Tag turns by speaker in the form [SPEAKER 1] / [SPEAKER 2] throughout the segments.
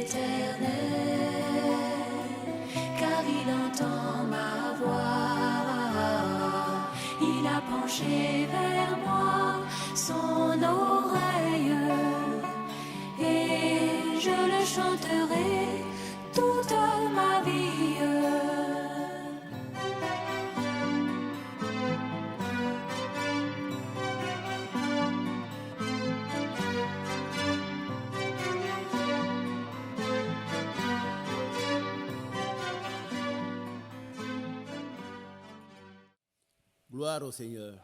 [SPEAKER 1] l'Éternel, car il entend ma voix. Il a penché vers moi son oreille, et je le chanterai toute ma vie.
[SPEAKER 2] Gloire au Seigneur.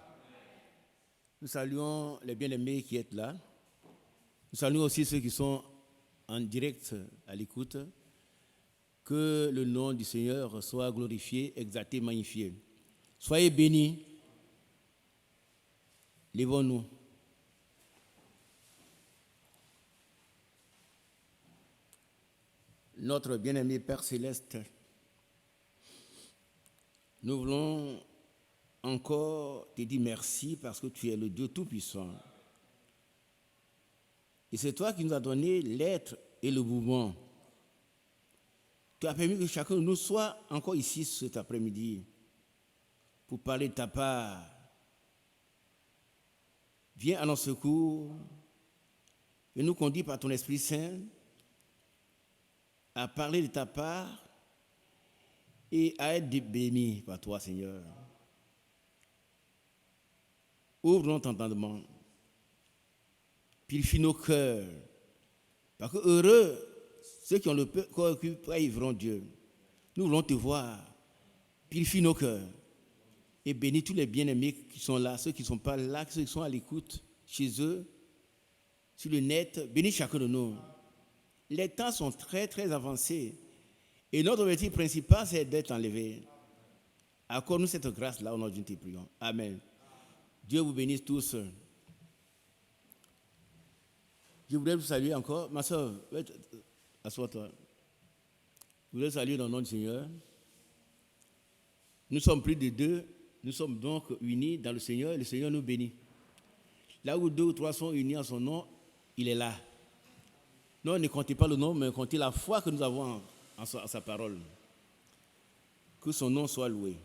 [SPEAKER 2] Nous saluons les bien-aimés qui êtes là. Nous saluons aussi ceux qui sont en direct à l'écoute. Que le nom du Seigneur soit glorifié, exalté, magnifié. Soyez bénis. Lèvons-nous. Notre bien-aimé Père Céleste, nous voulons encore te dire merci parce que tu es le Dieu Tout-Puissant. Et c'est toi qui nous as donné l'être et le mouvement. Tu as permis que chacun de nous soit encore ici cet après-midi pour parler de ta part. Viens à notre secours et nous conduis par ton Esprit Saint à parler de ta part et à être bénis par toi, Seigneur. Ouvre notre entendement, purifie nos cœurs, parce que heureux ceux qui ont le cœur occupé vivront Dieu. Nous voulons te voir, purifie nos cœurs et bénis tous les bien-aimés qui sont là, ceux qui ne sont pas là, ceux qui sont à l'écoute, chez eux, sur le net, bénis chacun de nous. Les temps sont très très avancés et notre objectif principal c'est d'être enlevé. Accorde-nous cette grâce-là au nom de Dieu, te prions. Amen. Dieu vous bénisse tous. Je voudrais vous saluer encore. Ma soeur, assois-toi. Je voudrais saluer dans le nom du Seigneur. Nous sommes plus de deux. Nous sommes donc unis dans le Seigneur et le Seigneur nous bénit. Là où deux ou trois sont unis en son nom, il est là. Non, ne comptez pas le nom, mais comptez la foi que nous avons en sa parole. Que son nom soit loué.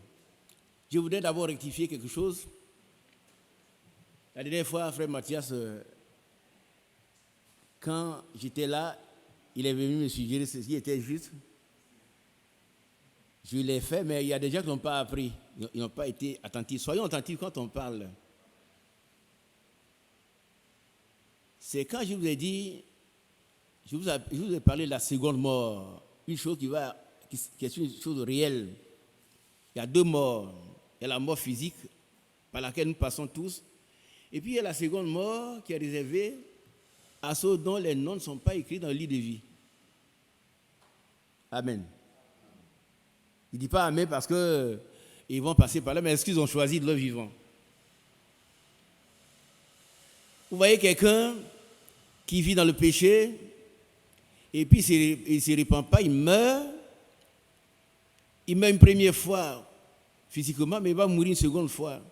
[SPEAKER 2] Je voudrais d'abord rectifier quelque chose. La dernière fois, frère Mathias, quand j'étais là, il est venu me suggérer ceci était juste. Je l'ai fait, mais il y a des gens qui n'ont pas appris. Ils n'ont pas été attentifs. Soyons attentifs quand on parle. C'est quand je vous ai dit, je vous ai parlé de la seconde mort. Une chose qui est une chose réelle. Il y a deux morts. Il y a la mort physique par laquelle nous passons tous. Et puis il y a la seconde mort qui est réservée à ceux dont les noms ne sont pas écrits dans le livre de vie. Amen. Il ne dit pas Amen parce qu'ils vont passer par là, mais est-ce qu'ils ont choisi de leur vivant? Vous voyez quelqu'un qui vit dans le péché, et puis il ne se répand pas, il meurt. Il meurt une première fois physiquement, mais il va mourir une seconde fois.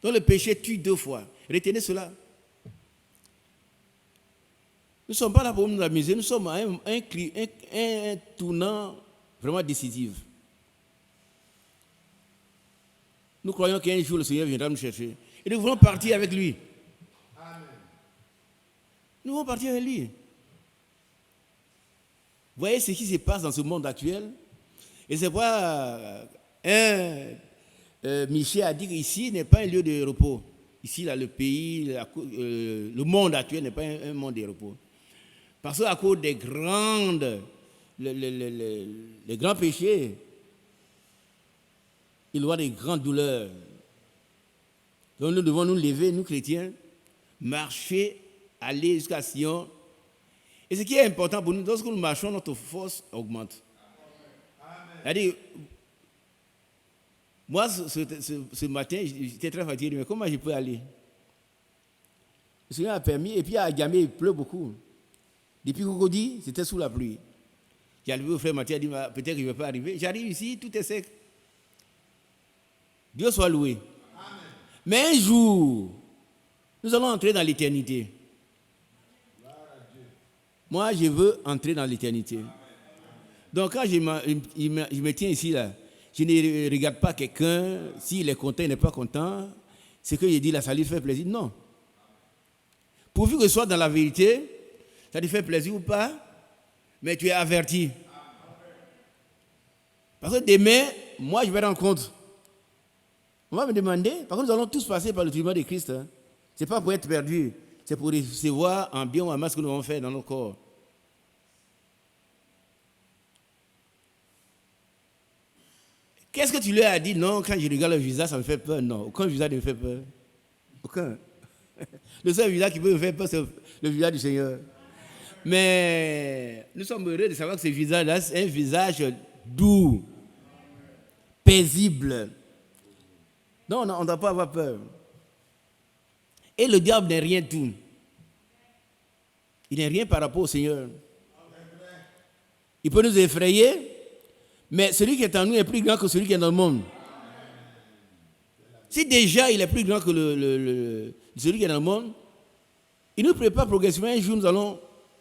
[SPEAKER 2] Donc le péché tue deux fois. Retenez cela. Nous ne sommes pas là pour nous amuser, nous sommes à un tournant vraiment décisif. Nous croyons qu'un jour le Seigneur viendra nous chercher. Et nous voulons partir avec lui. Amen. Nous voulons partir avec lui. Vous voyez ce qui se passe dans ce monde actuel? Et c'est pourquoi Michel a dit qu'ici n'est pas un lieu de repos. Ici, là, le pays, le monde actuel n'est pas un monde de repos. Parce qu'à cause des les grands péchés, il y aura des grandes douleurs. Donc nous devons nous lever, nous chrétiens, marcher, aller jusqu'à Sion. Et ce qui est important pour nous, lorsque nous marchons, notre force augmente. C'est-à-dire, moi, ce matin, j'étais très fatigué, mais comment je peux aller? Le Seigneur a permis, et puis à Agamé, il pleut beaucoup. Depuis Cocody, c'était sous la pluie. J'ai arrivé au frère Mathieu, il a dit, peut-être qu'il ne va pas arriver. J'arrive ici, tout est sec. Dieu soit loué. Amen. Mais un jour, nous allons entrer dans l'éternité. Moi, je veux entrer dans l'éternité. Donc, quand je me tiens ici, là, je ne regarde pas quelqu'un, s'il est content, il n'est pas content. Ce que je dis là, ça lui fait plaisir. Non. Pourvu que ce soit dans la vérité, ça lui fait plaisir ou pas, mais tu es averti. Parce que demain, moi, je vais rendre compte. On va me demander, parce que nous allons tous passer par le tribunal de Christ. Hein. Ce n'est pas pour être perdu, c'est pour recevoir en bien ou en mal ce que nous avons fait dans nos corps. Qu'est-ce que tu lui as dit? Non, quand je regarde le visage, ça me fait peur. Non, aucun visage ne me fait peur. Aucun. Le seul visage qui peut me faire peur, c'est le visage du Seigneur. Mais nous sommes heureux de savoir que ce visage-là, c'est un visage doux, paisible. Non, on ne doit pas avoir peur. Et le diable n'est rien tout. Il n'est rien par rapport au Seigneur. Il peut nous effrayer, mais celui qui est en nous est plus grand que celui qui est dans le monde. Si déjà il est plus grand que celui qui est dans le monde, il nous prépare progressivement. Un jour, nous allons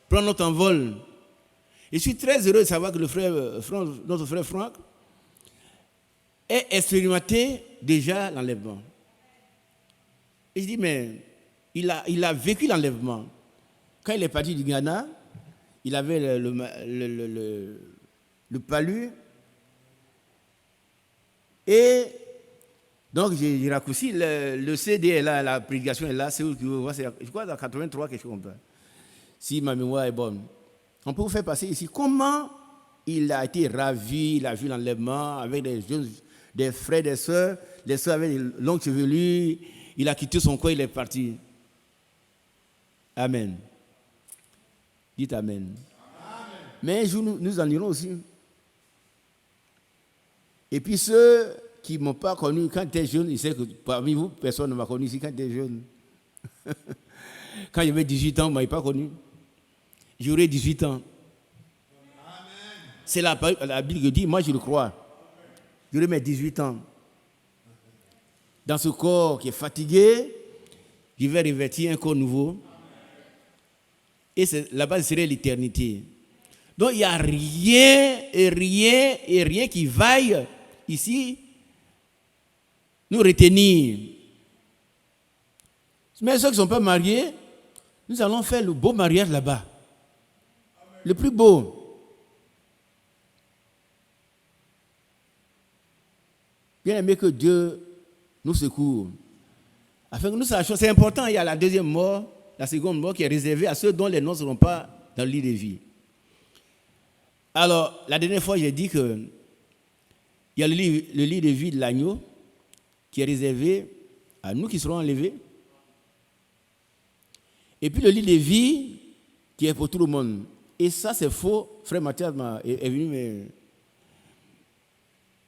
[SPEAKER 2] prendre notre envol. Je suis très heureux de savoir que notre frère Franck ait expérimenté déjà l'enlèvement. Et je dis, mais il a vécu l'enlèvement. Quand il est parti du Ghana, il avait le palu. Et donc, j'ai raccourci, le CD est là, la prédication est là, c'est où que vous voyez, je crois dans 83, quelque chose comme ça. Si ma mémoire est bonne. On peut vous faire passer ici comment il a été ravi, il a vu l'enlèvement avec des frères, des sœurs avec des longues chevelures, il a quitté son coin, il est parti. Amen. Dites Amen. Amen. Mais un jour, nous en irons aussi. Et puis ceux qui ne m'ont pas connu quand j'étais jeune, ils savent que parmi vous, personne ne m'a connu ici quand j'étais jeune. Quand j'avais 18 ans, vous ne m'avez pas connu. J'aurai 18 ans. Amen. C'est la Bible qui dit, moi je le crois. J'aurai mes 18 ans. Dans ce corps qui est fatigué, je vais revêtir un corps nouveau. Et là-bas, ce serait l'éternité. Donc, il n'y a rien qui vaille ici nous retenir. Mais ceux qui ne sont pas mariés, nous allons faire le beau mariage là-bas. Le plus beau. Bien aimé que Dieu nous secours. Afin que nous sachions, c'est important, il y a la deuxième mort, la seconde mort qui est réservée à ceux dont les noms ne seront pas dans le lit de vie. Alors, la dernière fois, j'ai dit qu'il y a le lit de vie de l'agneau qui est réservé à nous qui serons enlevés. Et puis le lit de vie qui est pour tout le monde. Et ça, c'est faux. Frère Mathias est venu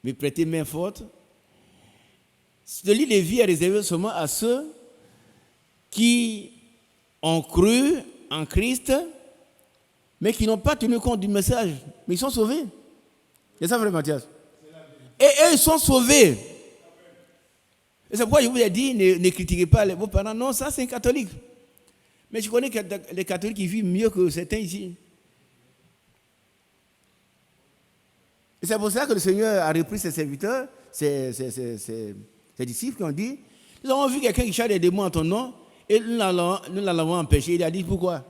[SPEAKER 2] me prêter main forte. Le lit de vie est réservé seulement à ceux qui ont cru en Christ, mais qui n'ont pas tenu compte du message. Mais ils sont sauvés. C'est ça, frère Mathias. Et eux, ils sont sauvés. Et c'est pourquoi je vous ai dit, ne critiquez pas vos parents. Non, ça, c'est un catholique. Mais je connais des catholiques qui vivent mieux que certains ici. Et c'est pour ça que le Seigneur a repris ses serviteurs, ses disciples qui ont dit, nous avons vu quelqu'un qui chasse des démons en ton nom, et nous l'avons empêché. Il a dit, pourquoi?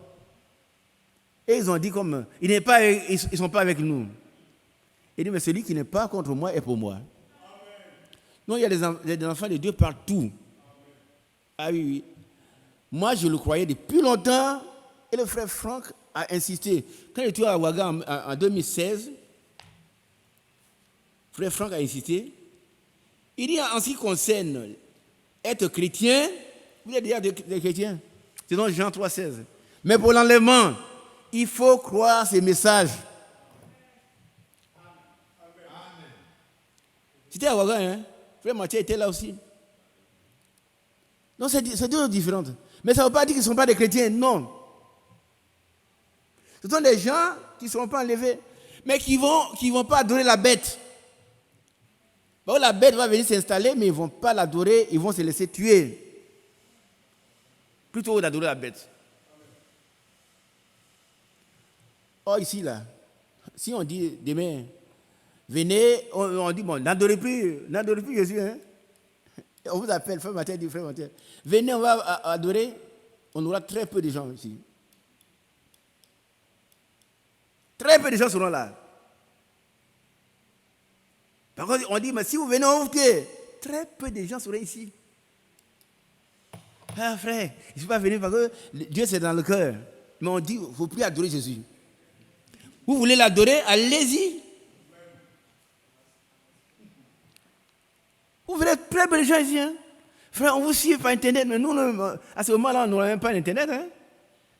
[SPEAKER 2] Et ils ont dit comme, ils ne sont pas avec nous. Il dit, mais celui qui n'est pas contre moi est pour moi. Amen. Non, il y a des enfants de Dieu partout. Amen. Ah oui, oui. Moi, je le croyais depuis longtemps, et le frère Franck a insisté. Quand il était à Ouaga en 2016, frère Franck a insisté. Il dit, en ce qui concerne être chrétien, vous êtes déjà des chrétiens. C'est dans Jean 3,16. Mais pour l'enlèvement, il faut croire ces messages. C'était à Ouaga, hein? Frère Mathieu était là aussi. Non, c'est deux choses différentes. Mais ça ne veut pas dire qu'ils ne sont pas des chrétiens, non. Ce sont des gens qui ne seront pas enlevés, mais qui vont pas adorer la bête. Bon, la bête va venir s'installer, mais ils ne vont pas l'adorer, ils vont se laisser tuer. Plutôt d'adorer la bête. Or, ici, là, si on dit demain, venez, on dit, bon, n'adorez plus Jésus. Hein? On vous appelle, frère Mathieu dit, frère Mathieu, venez, on va adorer. On aura très peu de gens ici. Très peu de gens seront là. Par contre, on dit, mais si vous venez, on vous tue. Très peu de gens seront ici. Ah, frère, il ne faut pas venir parce que Dieu, c'est dans le cœur. Mais on dit, il ne faut plus adorer Jésus. Vous voulez l'adorer, allez-y. Vous verrez très peu de gens ici. Hein? Frère, on vous suit par Internet, mais nous, à ce moment-là, on n'aura même pas Internet. Hein?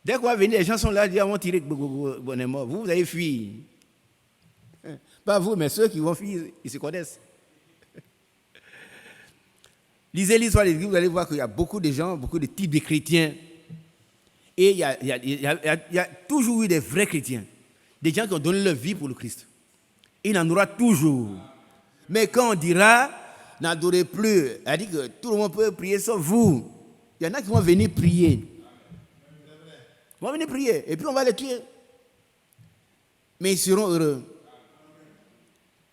[SPEAKER 2] Dès qu'on va venir, les gens sont là, ils vont tirer, on est mort. Vous allez fuir. Pas vous, mais ceux qui vont fuir, ils se connaissent. Lisez l'histoire des Églises, vous allez voir qu'il y a beaucoup de gens, beaucoup de types de chrétiens. Et il y a toujours eu des vrais chrétiens. Des gens qui ont donné leur vie pour le Christ. Et il en aura toujours. Mais quand on dira, n'adorez plus, elle dit que tout le monde peut prier sauf vous. Il y en a qui vont venir prier. Ils vont venir prier. Et puis on va les tuer. Mais ils seront heureux.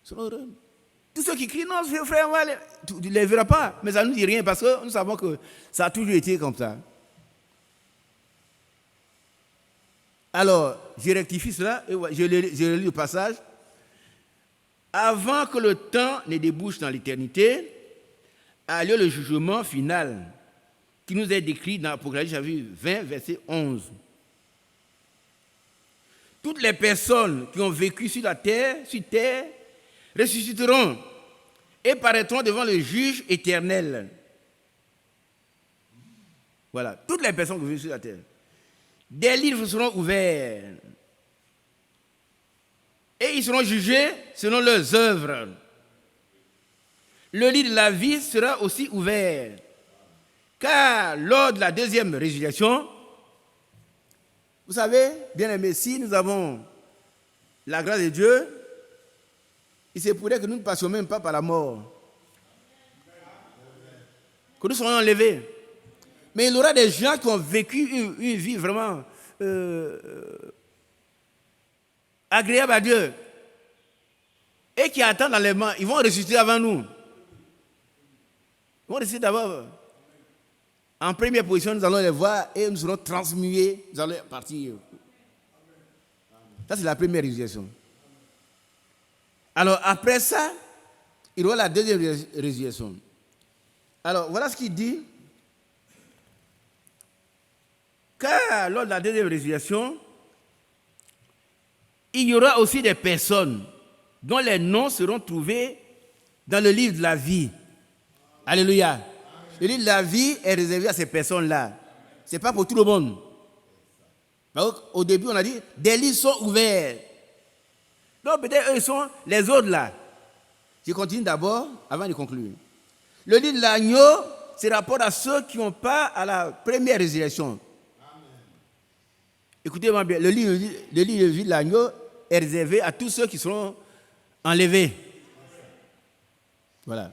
[SPEAKER 2] Ils seront heureux. Tous ceux qui crient, non, frère, tu ne les verras pas. Mais ça ne nous dit rien parce que nous savons que ça a toujours été comme ça. Alors, je rectifie cela, et je lis le passage. Avant que le temps ne débouche dans l'éternité, a lieu le jugement final qui nous est décrit dans l'Apocalypse chapitre 20, verset 11. Toutes les personnes qui ont vécu sur terre, ressusciteront et paraîtront devant le juge éternel. Voilà, toutes les personnes qui ont vécu sur la terre. Des livres seront ouverts et ils seront jugés selon leurs œuvres. Le livre de la vie sera aussi ouvert, car lors de la deuxième résurrection, vous savez, bien aimés, si nous avons la grâce de Dieu, il se pourrait que nous ne passions même pas par la mort, que nous soyons enlevés. Mais il y aura des gens qui ont vécu une vie vraiment agréable à Dieu et qui attendent l'enlèvement. Ils vont ressusciter avant nous. Ils vont ressusciter d'abord. En première position, nous allons les voir et nous serons transmués. Nous allons partir. Ça, c'est la première résurrection. Alors, après ça, il y aura la deuxième résurrection. Alors, voilà ce qu'il dit. Car lors de la deuxième résurrection, il y aura aussi des personnes dont les noms seront trouvés dans le livre de la vie. Alléluia. Le livre de la vie est réservé à ces personnes-là. Ce n'est pas pour tout le monde. Au début, on a dit, des livres sont ouverts. Donc peut-être eux sont les autres là. Je continue d'abord avant de conclure. Le livre de l'agneau se rapporte à ceux qui n'ont pas à la première résurrection. Écoutez-moi bien, le livre de vie de l'agneau est réservé à tous ceux qui seront enlevés. Voilà.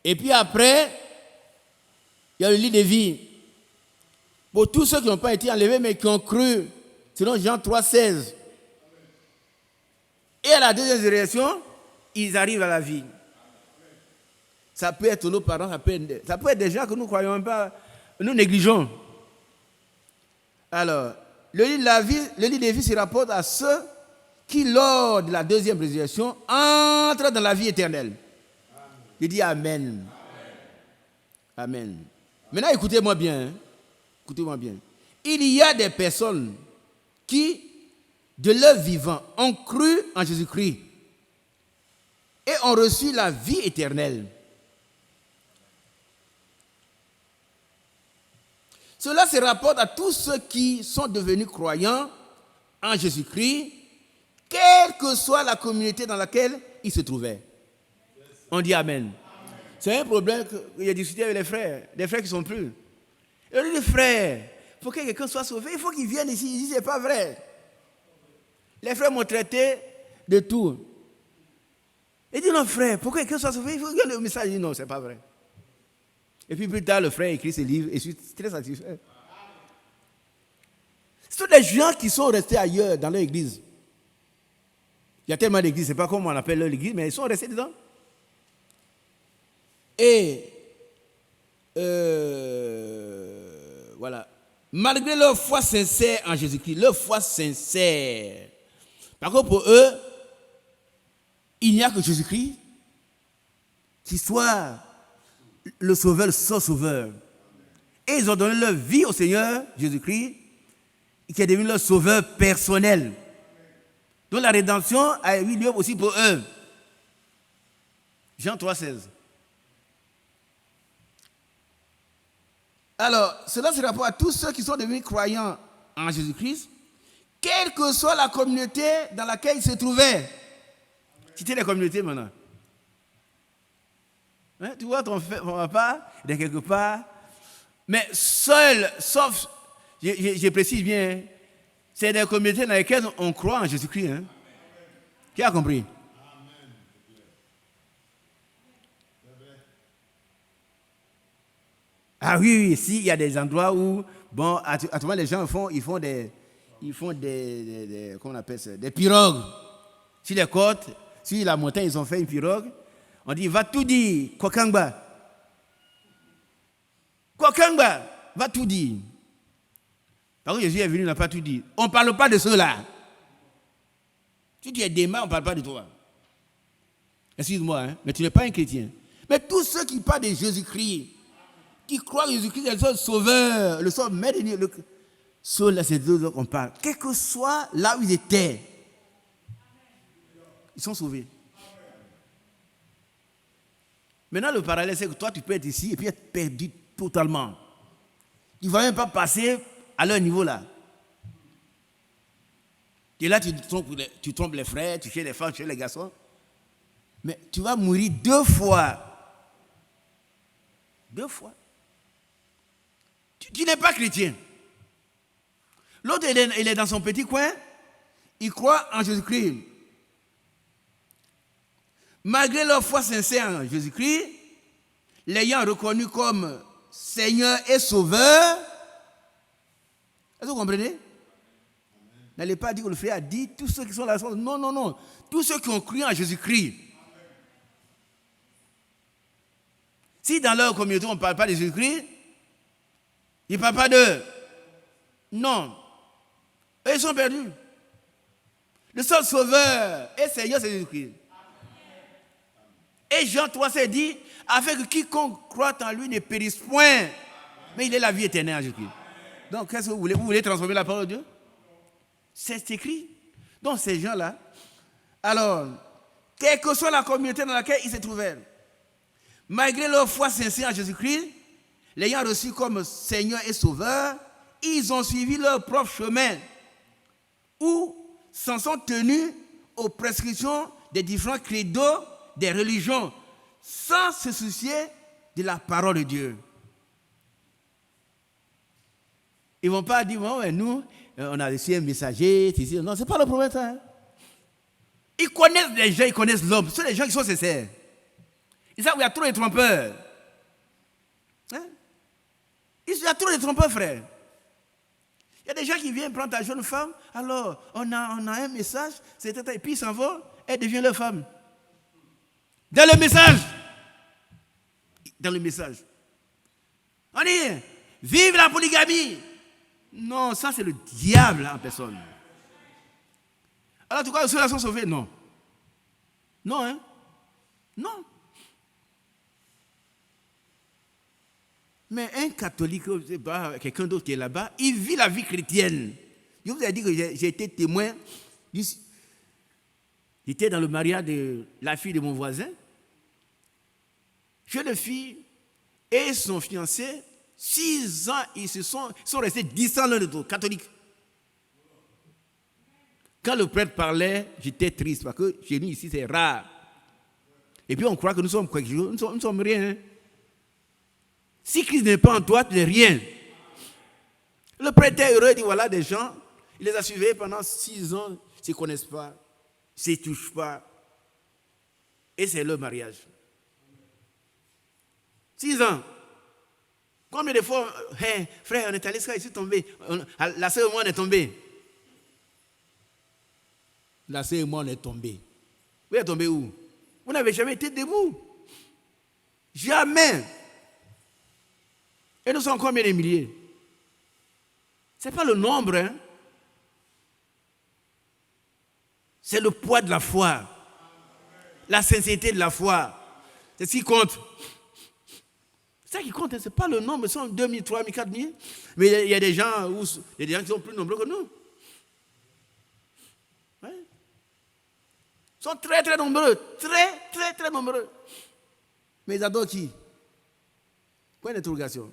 [SPEAKER 2] Et puis après, il y a le livre de vie pour tous ceux qui n'ont pas été enlevés mais qui ont cru, selon Jean 3,16. Et à la deuxième résurrection, ils arrivent à la vie. Ça peut être nos parents, ça peut être des gens que nous ne croyons même pas, nous négligeons. Alors, le livre de vie se rapporte à ceux qui, lors de la deuxième résurrection, entrent dans la vie éternelle. Je dis Amen. Amen. Maintenant, écoutez-moi bien. Hein. Écoutez-moi bien. Il y a des personnes qui, de leur vivant, ont cru en Jésus-Christ et ont reçu la vie éternelle. Cela se rapporte à tous ceux qui sont devenus croyants en Jésus-Christ, quelle que soit la communauté dans laquelle ils se trouvaient. On dit Amen. C'est un problème que j'ai discuté avec les frères qui ne sont plus. Et on dit, frère, il faut que quelqu'un soit sauvé, il faut qu'il vienne ici. Ils disent, c'est pas vrai. Les frères m'ont traité de tout. Il dit, non, frère, pour que quelqu'un soit sauvé, il faut que le message dise, non, c'est pas vrai. Et puis plus tard, le frère écrit ce livre et je suis très satisfait. Ce sont des gens qui sont restés ailleurs dans leur église. Il y a tellement d'églises, je ne sais pas comment on appelle l'église, mais ils sont restés dedans. Et voilà. Malgré leur foi sincère en Jésus-Christ, leur foi sincère. Par contre, pour eux, il n'y a que Jésus-Christ qui soit le sauveur, le seul sauveur. Et ils ont donné leur vie au Seigneur Jésus-Christ, qui est devenu leur sauveur personnel. Donc la rédemption a eu lieu aussi pour eux. Jean 3,16. Alors, cela se rapporte à tous ceux qui sont devenus croyants en Jésus-Christ, quelle que soit la communauté dans laquelle ils se trouvaient. Citez les communautés maintenant. Hein, tu vois, ton papa, il est quelque part. Mais seul, sauf, je précise bien, c'est des communautés dans lesquelles on croit en Jésus-Christ. Hein. Qui a compris? Ah oui, si, il y a des endroits où, bon, à tout moment, les gens ils font des comment on appelle ça, des pirogues. Sur les côtes, sur la montagne, ils ont fait une pirogue. On dit, va tout dire, Kokangba. Kokangba, va tout dire. Par contre, Jésus est venu, il n'a pas tout dit. On ne parle pas de cela. Si tu es dément, on ne parle pas de toi. Excuse-moi, hein, mais tu n'es pas un chrétien. Mais tous ceux qui parlent de Jésus-Christ, qui croient que Jésus-Christ est le seul sauveur, le seul maître, ceux-là, c'est d'eux qu'on parle. Quel que soit là où ils étaient, ils sont sauvés. Maintenant, le parallèle, c'est que toi, tu peux être ici et puis être perdu totalement. Tu ne vas même pas passer à leur niveau là. Et là, tu trompes les frères, tu cherches les femmes, tu cherches les garçons. Mais tu vas mourir 2 fois. 2 fois. Tu n'es pas chrétien. L'autre, il est dans son petit coin. Il croit en Jésus-Christ. Malgré leur foi sincère en Jésus-Christ, l'ayant reconnu comme Seigneur et Sauveur, est-ce que vous comprenez? N'allez pas dire que le frère a dit, tous ceux qui sont là, non, non, non. Tous ceux qui ont cru en Jésus-Christ. Si dans leur communauté, on ne parle pas de Jésus-Christ, ils ne parlent pas d'eux. Non. Eux, ils sont perdus. Le seul sauveur et Seigneur, c'est Jésus-Christ. Et Jean 3 s'est dit, afin que quiconque croit en lui ne périsse point, mais il est la vie éternelle en Jésus-Christ. Donc, qu'est-ce que vous voulez? Vous voulez transformer la parole de Dieu? C'est écrit. Donc, ces gens-là, alors, quelle que soit la communauté dans laquelle ils se trouvaient, malgré leur foi sincère en Jésus-Christ, l'ayant reçu comme Seigneur et Sauveur, ils ont suivi leur propre chemin, ou s'en sont tenus aux prescriptions des différents credos des religions, sans se soucier de la parole de Dieu. Ils ne vont pas dire, bon, nous, on a reçu un messager, non, ce n'est pas le problème, ça. Hein? Ils connaissent les gens, ils connaissent l'homme. Ce sont les gens qui sont sincères. Ils savent qu'il y a trop de trompeurs. Hein? Il y a trop de trompeurs, frère. Il y a des gens qui viennent prendre ta jeune femme, alors on a un message, et puis ils s'en vont, elle devient leur femme. Dans le message. Dans le message. On dit, vive la polygamie. Non, ça c'est le diable en personne. Alors tu crois que ceux-là sont sauvés? Non. Non, hein? Non. Mais un catholique, quelqu'un d'autre qui est là-bas, il vit la vie chrétienne. Je vous ai dit que j'ai été témoin. J'étais dans le mariage de la fille de mon voisin. Jeune fille et son fiancé, 6 ans, ils sont restés 10 ans l'un de l'autre, catholiques. Quand le prêtre parlait, j'étais triste parce que chez nous ici c'est rare. Et puis on croit que nous sommes quoi? Nous sommes rien. Hein? Si Christ n'est pas en toi, tu n'es rien. Le prêtre est heureux, il dit voilà des gens, il les a suivis pendant 6 ans, ils ne se connaissent pas, ils ne se touchent pas. Et c'est leur mariage. 6 ans. Combien de fois, hey, frère, on est allé ici tomber. La sœur et moi, on est tombé. La sœur et moi, on est tombé. Vous êtes tombé où? Vous n'avez jamais été debout. Jamais. Et nous sommes combien de milliers? Ce n'est pas le nombre, hein? C'est le poids de la foi. La sincérité de la foi. C'est ce qui compte. C'est ça qui compte, hein? Ce n'est pas le nombre, ce sont 2 000, 3 000, 4 000. Mais il y a des gens qui sont plus nombreux que nous. Ouais. Ils sont très, très nombreux. Très, très, très nombreux. Mais ils adorent qui? Point d'interrogation.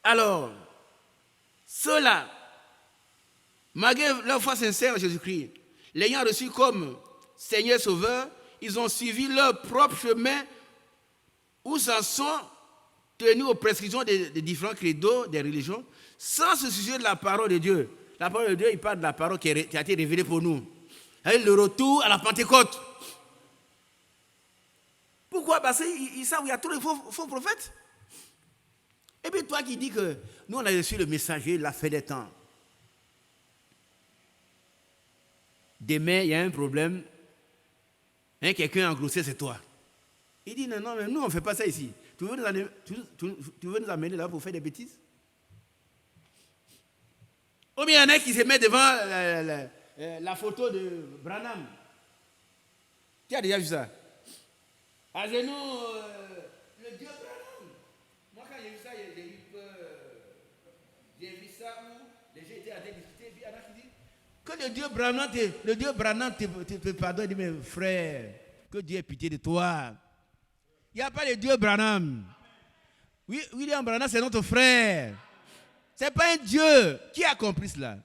[SPEAKER 2] Alors, ceux-là, malgré leur foi sincère en Jésus-Christ, l'ayant reçu comme Seigneur Sauveur, ils ont suivi leur propre chemin où s'en sont tenus aux prescriptions des différents credos, des religions, sans se soucier de la parole de Dieu. La parole de Dieu, il parle de la parole qui a été révélée pour nous. Et le retour à la Pentecôte. Pourquoi? Parce qu'ils savent qu'il y a tous les faux prophètes. Et puis toi qui dis que nous on a reçu le messager, la fin des temps. Demain, il y a un problème. Hein, quelqu'un en grossesse, c'est toi. Il dit non, mais nous on ne fait pas ça ici. Tu veux nous amener là pour faire des bêtises? Ou bien il y en a qui se mettent devant la photo de Branham. Qui a déjà vu ça? À genoux, le Dieu Branham. Moi, quand j'ai vu ça, j'ai eu peur. J'ai vu ça où les gens étaient à discuter. Puis il y en a qui disent que le Dieu Branham te pardonne. Il dit, mais frère, que Dieu ait pitié de toi. Il n'y a pas de Dieu Branham. Oui, William Branham, c'est notre frère. Ce n'est pas un Dieu. Qui a compris cela?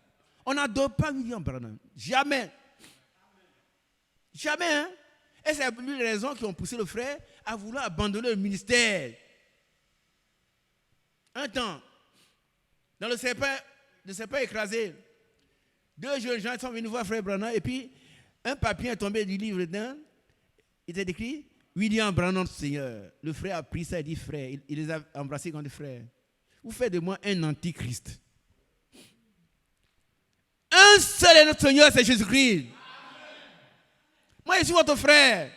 [SPEAKER 2] On n'adore pas William Branham. Jamais. Jamais, hein? Et c'est l'une des raisons qui ont poussé le frère à vouloir abandonner le ministère. Un temps, dans le serpent écrasé, 2 jeunes gens sont venus voir frère Branham et puis un papier est tombé du livre dedans. Il était écrit William Branham, Seigneur. Le frère a pris ça et dit frère. Il les a embrassés comme des frères. Vous faites de moi un antichrist. Un seul est notre Seigneur, c'est Jésus-Christ. Moi, je suis votre frère.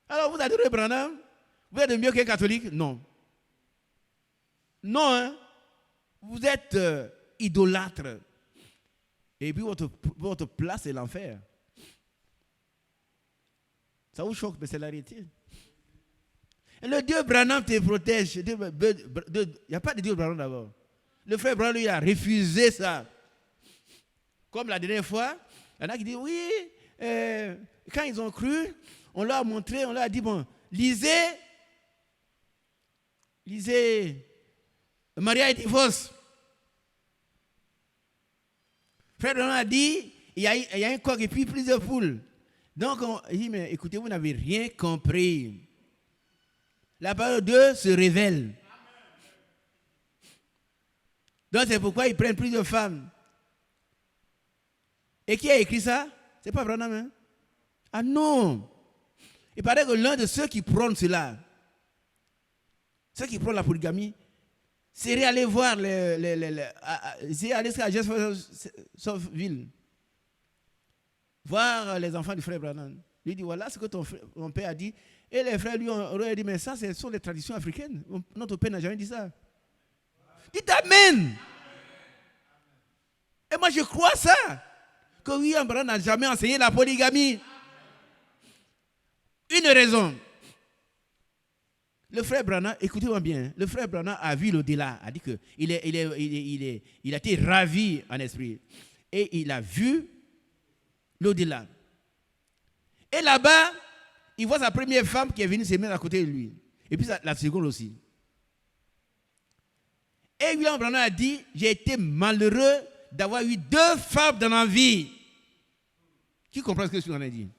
[SPEAKER 2] Alors, vous adorez Branham? Vous êtes mieux qu'un catholique? Non. Non, hein? Vous êtes idolâtre. Et puis, votre place est l'enfer. Ça vous choque, mais c'est la réalité. Et le Dieu Branham te protège. Il n'y a pas de Dieu Branham d'abord. Le frère Branham, lui, a refusé ça. Comme la dernière fois, il y en a qui disent, oui, quand ils ont cru, on leur a montré, on leur a dit, bon, lisez, Maria et divorce. Frère Branham a dit, il y a un coq et puis plusieurs poules. Donc, il dit, mais écoutez, vous n'avez rien compris. La parole de Dieu se révèle. Donc, c'est pourquoi ils prennent plusieurs femmes. Et qui a écrit ça? C'est pas Branham, hein? Ah non! Il paraît que l'un de ceux qui prônent cela, ceux qui prônent la polygamie, serait aller voir c'est aller à Jeffersonville, voir les enfants du frère Branham. Lui dit, voilà ce que ton père a dit. Et les frères lui ont dit, mais ça, ce sont les traditions africaines. Notre père n'a jamais dit ça. Dites Amen. Et moi, je crois ça. Que William Branham n'a jamais enseigné la polygamie. Une raison. Le frère Branham, écoutez-moi bien, le frère Branham a vu l'au-delà, a dit qu'il a été ravi en esprit. Et il a vu l'au-delà. Et là-bas, il voit sa première femme qui est venue se mettre à côté de lui. Et puis la seconde aussi. Et William Branham a dit, j'ai été malheureux d'avoir eu 2 femmes dans ma vie. Qui comprend ce que je suis en train de dire?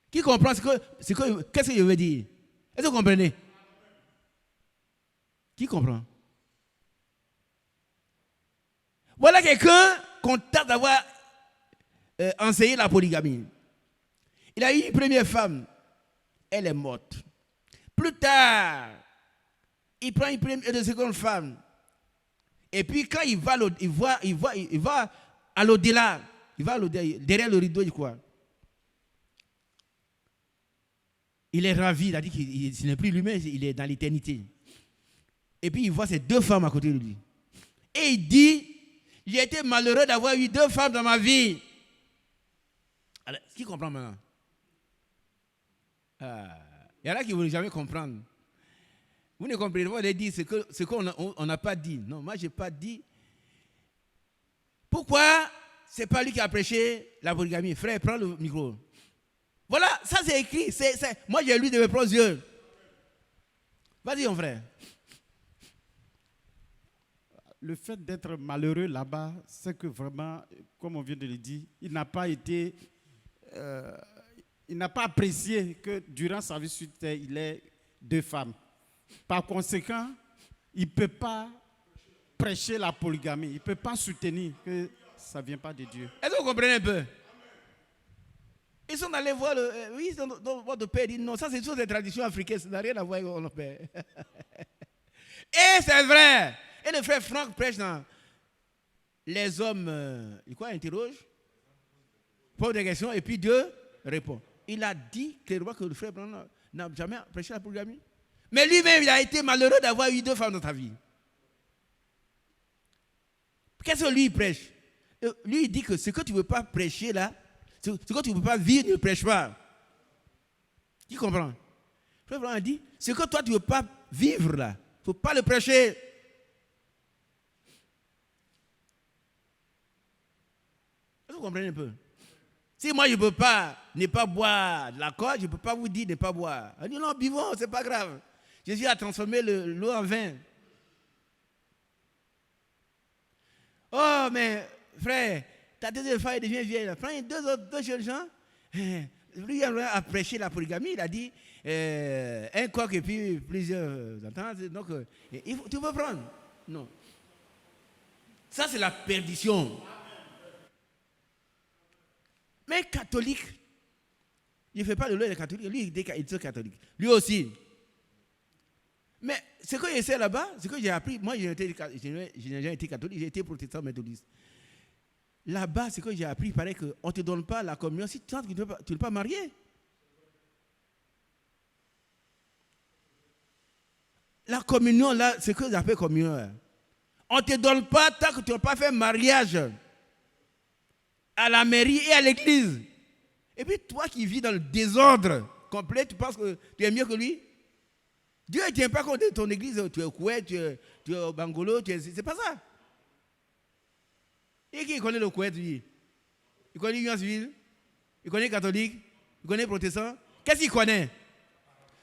[SPEAKER 2] Qui comprend qu'est-ce que je veux dire? Est-ce que vous comprenez? Qui comprend? Voilà quelqu'un qu'on tente d'avoir enseigné la polygamie. Il a eu une première femme. Elle est morte. Plus tard, il prend une première et une seconde femme. Et puis quand il va à l'au-delà, derrière le rideau, quoi. Il est ravi, il a dit qu'il n'est plus lui-même, il est dans l'éternité. Et puis il voit ces 2 femmes à côté de lui. Et il dit, j'ai été malheureux d'avoir eu 2 femmes dans ma vie. Alors, qui comprend maintenant? Il y en a qui ne veulent jamais comprendre. Vous ne comprenez pas, on dit ce qu'on n'a pas dit. Non, moi je n'ai pas dit. Pourquoi ce n'est pas lui qui a prêché la polygamie? Frère, prends le micro. Voilà, ça c'est écrit. Moi j'ai lu de mes propres yeux. Vas-y mon frère.
[SPEAKER 3] Le fait d'être malheureux là-bas, c'est que vraiment, comme on vient de le dire, il n'a pas apprécié que durant sa vie sur terre, il ait 2 femmes. Par conséquent, il ne peut pas prêcher la polygamie. Il ne peut pas soutenir que ça ne vient pas de Dieu.
[SPEAKER 2] Est-ce que vous comprenez un peu? Ils sont allés voir votre père dit non, ça c'est toutes des traditions africaines, ça n'a rien à voir avec notre père. Et c'est vrai. Et le frère Franck prêche dans Les hommes, il interroge, pose des questions et puis Dieu répond. Il a dit clairement que le frère Franck n'a jamais prêché la polygamie. Mais lui-même, il a été malheureux d'avoir eu 2 femmes dans sa vie. Qu'est-ce que lui il prêche? Lui, il dit que ce que tu ne veux pas prêcher là, ce que tu ne peux pas vivre, ne prêche pas. Qui comprend? Le frère Franck a dit, ce que toi tu ne veux pas vivre là, il ne faut pas le prêcher. Est-ce que vous comprenez un peu? Si moi je ne peux pas ne pas boire de la coque, je ne peux pas vous dire de ne pas boire. On dit non, buvons, ce n'est pas grave. Jésus a transformé l'eau en vin. Oh, mais frère, ta deuxième femme devient vieille. Prends deux jeunes gens. Lui, il a prêché la polygamie. Il a dit un coq et puis plusieurs enfants. Donc, tu peux prendre. Non. Ça, c'est la perdition. Mais catholique, il ne fait pas de loi des catholiques. Lui, il est catholique. Lui aussi. Mais ce que j'essaie là-bas, ce que j'ai appris, moi, je n'ai jamais été catholique, j'ai été protestant méthodiste. Là-bas, ce que j'ai appris, il paraît qu'on ne te donne pas la communion si tu n'es pas marié. La communion, là, c'est ce que j'appelle communion. On ne te donne pas tant que tu n'as pas fait mariage à la mairie et à l'église. Et puis toi qui vis dans le désordre complet, tu penses que tu es mieux que lui? Dieu ne tient pas compte de ton église, tu es au Kouet, tu es au Bangolo, c'est pas ça. Et qui connaît le Kouet, lui? Il connaît l'Union civile, il connaît catholique, il connaît protestant. Qu'est-ce qu'il connaît?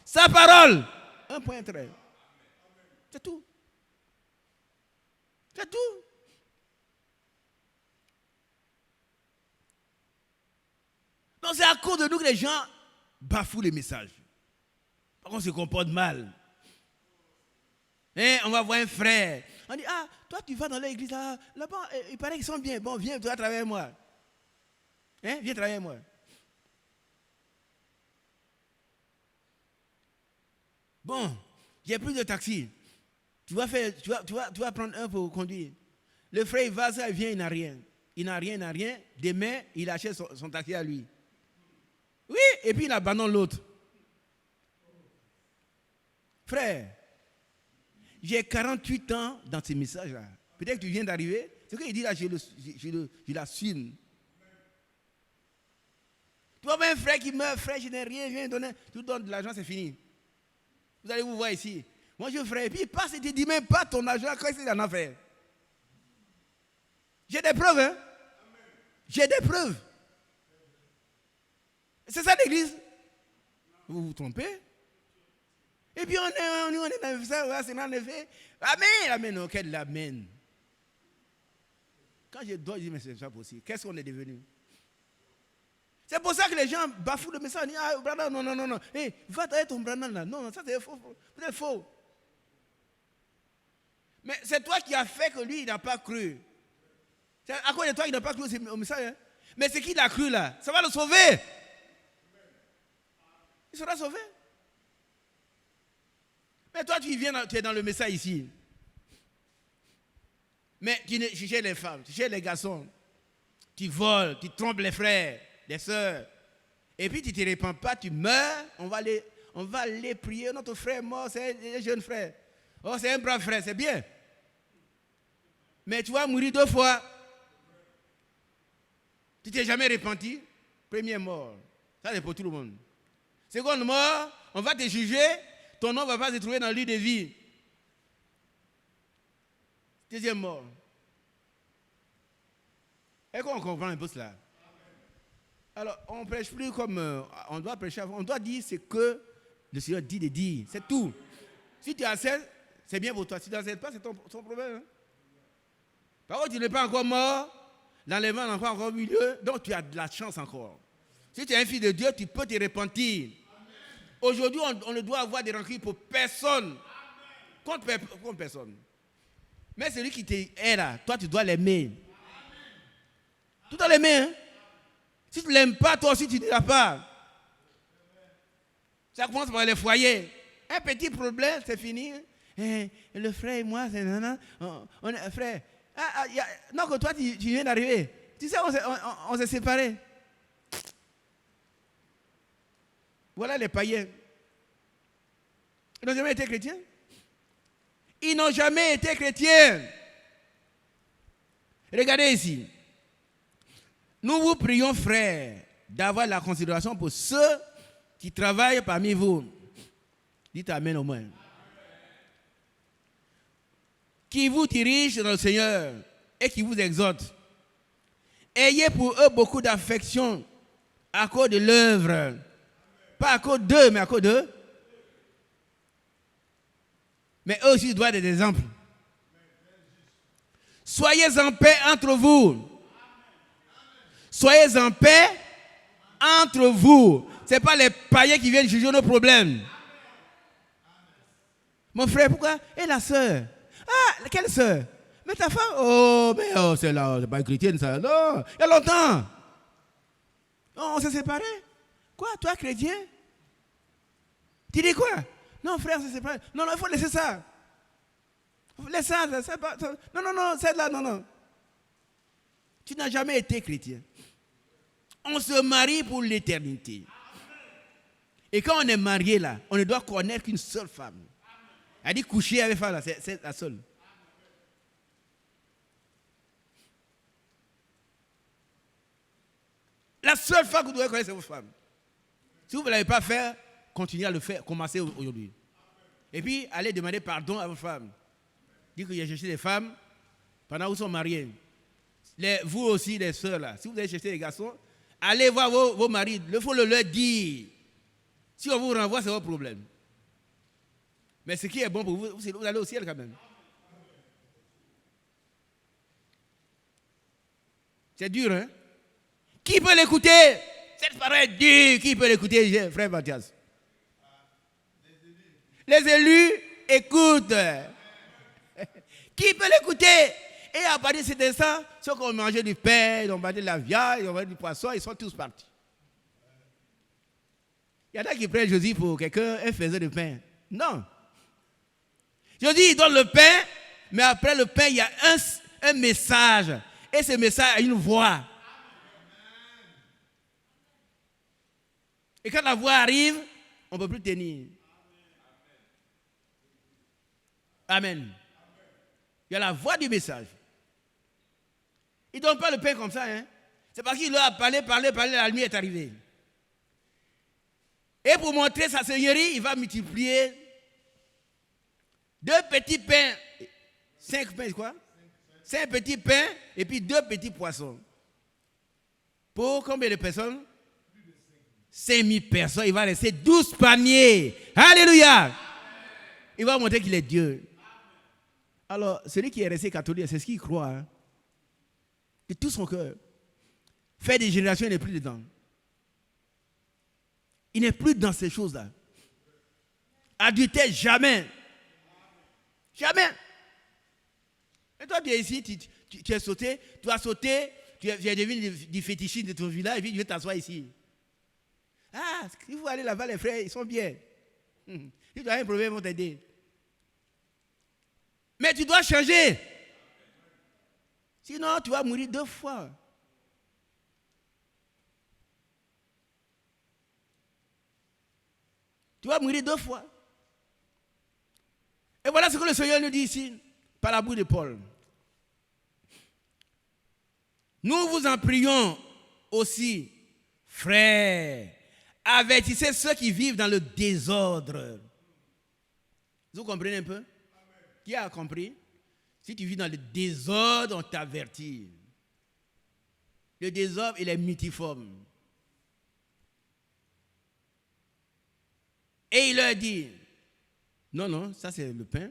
[SPEAKER 2] Sa parole. Un point très. C'est tout. C'est tout. Donc c'est à cause de nous que les gens bafouent les messages. Par contre, on se comporte mal. On va voir un frère. On dit, ah, toi tu vas dans l'église là-bas, il paraît qu'ils sont bien. Bon, viens, tu vas travailler avec moi. Viens travailler avec moi. Bon, j'ai plus de taxi. Tu vas prendre un pour conduire. Le frère, il va, ça, il vient, il n'a rien. Il n'a rien. Demain, il achète son taxi à lui. Oui, et puis il abandonne l'autre. Frère, j'ai 48 ans dans ces messages-là. Peut-être que tu viens d'arriver. Ce qu'il dit là, je l'assume. Tu vois un frère qui meurt, frère, je n'ai rien, je viens donner. Tu donnes de l'argent, c'est fini. Vous allez vous voir ici. Moi, je frère, et puis il passe et te dit même pas ton argent, qu'est-ce qu'il en a fait? J'ai des preuves, hein? J'ai des preuves. C'est ça l'église? Vous vous trompez? Et puis on est dans ça, c'est dans le fait. Amen, non, quel amen. Quand je dois dire, mais c'est pas possible. Qu'est-ce qu'on est devenu? C'est pour ça que les gens bafouent le message. Ah, Branham, non. Va avec ton Branham là. Non, ça c'est faux. C'est faux. Mais c'est toi qui as fait que lui, il n'a pas cru. C'est à cause de toi qu'il n'a pas cru au message. Hein? Mais c'est qu'il a cru là. Ça va le sauver. Il sera sauvé. Mais toi, tu es dans le message ici. Mais tu cherches les femmes, tu cherches les garçons. Tu voles, tu trompes les frères, les sœurs. Et puis tu ne te répands pas, tu meurs. On va aller prier. Notre frère est mort, c'est un jeune frère. Oh, c'est un brave frère, c'est bien. Mais tu vas mourir 2 fois. Tu ne t'es jamais repenti. Premier mort. Ça, c'est pour tout le monde. Seconde mort, on va te juger. Ton nom ne va pas se trouver dans le livre de vie. Deuxième mort. Est-ce qu'on comprend un peu cela? Alors, on ne prêche plus comme on doit prêcher avant. On doit dire ce que le Seigneur dit de dire. C'est tout. Si tu acceptes, c'est bien pour toi. Si tu n'acceptes pas, c'est ton problème. Hein? Par contre, tu n'es pas encore mort. L'enlèvement n'est pas encore au milieu. Donc, tu as de la chance encore. Si tu es un fils de Dieu, tu peux te repentir. Aujourd'hui, on ne doit avoir des rancunes pour personne. Contre personne. Mais celui qui t'est là, toi, tu dois l'aimer. Tu dois l'aimer. Hein? Si tu ne l'aimes pas, toi aussi, tu ne l'aimes pas. Ça commence par les foyers. Un petit problème, c'est fini. Le frère et moi, c'est nana. Frère. Non, que toi, tu viens d'arriver. Tu sais, on s'est séparés. Voilà les païens. Ils n'ont jamais été chrétiens. Ils n'ont jamais été chrétiens. Regardez ici. Nous vous prions, frères, d'avoir la considération pour ceux qui travaillent parmi vous. Dites Amen au moins. Qui vous dirigent dans le Seigneur et qui vous exhortent. Ayez pour eux beaucoup d'affection à cause de l'œuvre. Pas à cause d'eux, mais à cause d'eux. Mais eux aussi doivent être des exemples. Soyez en paix entre vous. Soyez en paix entre vous. Ce n'est pas les païens qui viennent juger nos problèmes. Mon frère, pourquoi? Et la sœur? Ah, quelle sœur? Mais ta femme? Oh, mais c'est là, c'est pas une chrétienne ça. Non, il y a longtemps. On s'est séparés. Quoi, toi chrétien? Tu dis quoi? Non, frère, on s'est séparés. Non, il faut laisser ça. Laisse ça. Non, c'est là, non. Tu n'as jamais été chrétien. On se marie pour l'éternité. Et quand on est marié là, on ne doit connaître qu'une seule femme. Elle dit coucher avec femme là, c'est la seule. La seule femme que vous devez connaître, c'est votre femme. Si vous ne l'avez pas fait, continuez à le faire, commencez aujourd'hui. Et puis, allez demander pardon à votre femme. Dites que j'ai cherché des femmes pendant que vous êtes mariés. Vous aussi, les sœurs là, si vous allez chercher des garçons, allez voir vos maris. Il faut le leur dire. Si on vous renvoie, c'est votre problème. Mais ce qui est bon pour vous, vous allez au ciel quand même. C'est dur, hein? Qui peut l'écouter? Cette parole est dure. Qui peut l'écouter, frère Mathias? Les élus écoutent. Qui peut l'écouter? Et à partir de cet instant, ceux qui ont mangé du pain, ils ont mangé de la viande, ils ont mangé du poisson, ils sont tous partis. Il y en a qui prennent Jésus pour quelqu'un, un faiseur de pain. Non. Jésus, il donne le pain, mais après le pain, il y a un message. Et ce message a une voix. Et quand la voix arrive, on ne peut plus tenir. Amen. Il y a la voix du message. Il ne donne pas le pain comme ça. Hein? C'est parce qu'il leur a parlé, la nuit est arrivée. Et pour montrer sa seigneurie, il va multiplier 2 petits pains. 5 pains, quoi? 5 petits pains et puis 2 petits poissons. Pour combien de personnes? 5000 personnes. Il va laisser 12 paniers. Alléluia! Il va montrer qu'il est Dieu. Alors, celui qui est resté catholique, c'est ce qu'il croit. Hein? De tout son cœur. Faire des générations, il n'est plus dedans. Il n'est plus dans ces choses-là. Adultère, jamais. Jamais. Et toi, tu es ici, tu es sauté, tu as sauté, tu es devenu du fétichisme de ton village, et puis tu veux t'asseoir ici. Ah, il faut aller là-bas, les frères, ils sont bien. Si tu as un problème, ils vont t'aider. Mais tu dois changer. Sinon, tu vas mourir 2 fois. Tu vas mourir 2 fois. Et voilà ce que le Seigneur nous dit ici, par la bouche de Paul. Nous vous en prions aussi, frères, avertissez ceux qui vivent dans le désordre. Vous comprenez un peu? Qui a compris? Si tu vis dans le désordre, on t'avertit. Le désordre, il est multiforme. Et il leur dit, non, ça c'est le pain.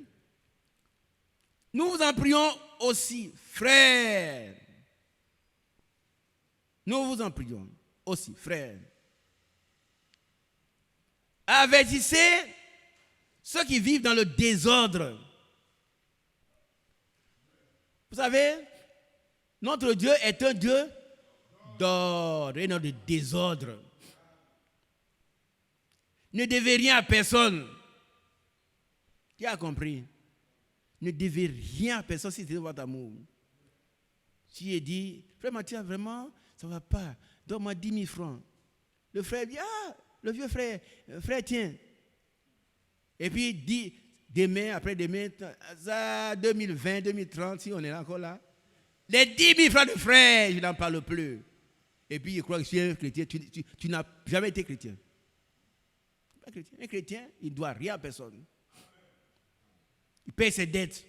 [SPEAKER 2] Nous vous en prions aussi, frères. Nous vous en prions aussi, frères. Avertissez ceux qui vivent dans le désordre. Vous savez, notre Dieu est un Dieu d'ordre et non de désordre. Ne devez rien à personne. Qui a compris? Ne devez rien à personne si c'est votre amour. Si il dit, frère Mathieu, vraiment, ça ne va pas. Donne-moi 10 000 francs. Le frère dit, le vieux frère, tiens. Et puis il dit, demain, après-demain, 2020, 2030, si on est encore là, les 10 000 francs de frère, je n'en parle plus. Et puis il croit que tu es un chrétien. Tu n'as jamais été chrétien. Un chrétien, il ne doit rien à personne. Il paye ses dettes.